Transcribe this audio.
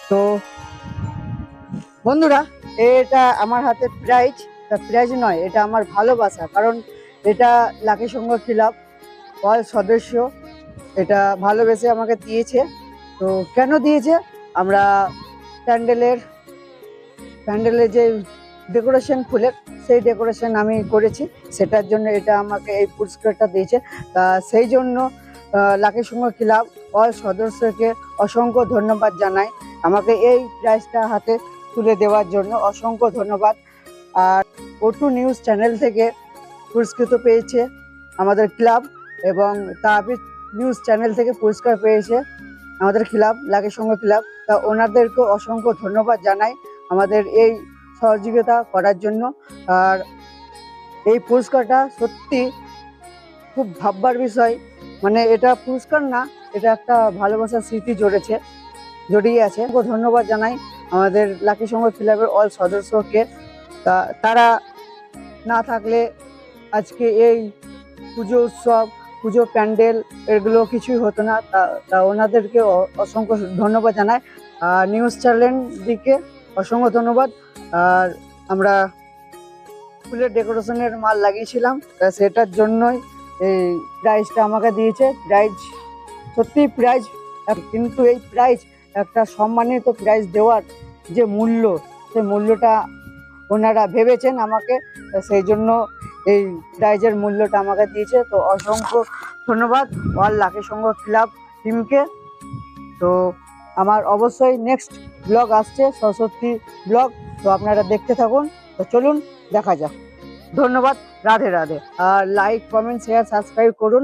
তো বন্ধুরা, এটা আমার হাতে প্রাইজ, প্রাইজ নয়, এটা আমার ভালোবাসা। কারণ এটা লাকি সংঘ ক্লাব অল সদস্য এটা ভালোবেসে আমাকে দিয়েছে। তো কেন দিয়েছে, আমরা প্যান্ডেলের প্যান্ডেলের যে ডেকোরেশন ফুলের, সেই ডেকোরেশন আমি করেছি, সেটার জন্য এটা আমাকে এই পুরস্কারটা দিয়েছে। তা সেই জন্য লাকি সংঘ ক্লাব অল সদস্যকে অসংখ্য ধন্যবাদ জানাই, আমাকে এই প্রাইজটা হাতে তুলে দেওয়ার জন্য অসংখ্য ধন্যবাদ। আর O2 নিউজ চ্যানেল থেকে পুরস্কৃত পেয়েছে আমাদের ক্লাব, এবং তাবিজ নিউজ চ্যানেল থেকে পুরস্কার পেয়েছে আমাদের ক্লাব লাকি সংঘ ক্লাব। তা ওনাদেরকেও অসংখ্য ধন্যবাদ জানাই আমাদের এই সহযোগিতা করার জন্য। আর এই পুরস্কারটা সত্যি খুব ভাববার বিষয়, মানে এটা পুরস্কার না, এটা একটা ভালোবাসার স্মৃতি জড়িয়ে আছে। ধন্যবাদ জানাই আমাদের লাকি সংঘ ক্লাবের অল সদস্যকে। তারা না থাকলে আজকে এই পুজো উৎসব, পুজো প্যান্ডেল এগুলো কিছুই হতো না। তা ওনাদেরকে অসংখ্য ধন্যবাদ জানাই। আর নিউজ চ্যানেল দিকে অসংখ্য ধন্যবাদ। আর আমরা ফুলের ডেকোরেশনের মাল লাগিয়েছিলাম, তা সেটার জন্যই এই প্রাইজটা আমাকে দিয়েছে। প্রাইজ সত্যি প্রাইজ, কিন্তু এই প্রাইজ একটা সম্মানিত প্রাইজ দেওয়ার যে মূল্য, সেই মূল্যটা ওনারা ভেবেছেন আমাকে, সেই জন্য এই প্রাইজের মূল্যটা আমাকে দিয়েছে। তো অসংখ্য ধন্যবাদ অল লাকি সংঘ ক্লাব টিমকে। তো আমার অবশ্যই নেক্সট ব্লগ আসছে, সরস্বতী ব্লগ, তো আপনারা দেখতে থাকুন। তো চলুন দেখা যাক। ধন্যবাদ, রাধে রাধে। আর লাইক, কমেন্ট, শেয়ার, সাবস্ক্রাইব করুন।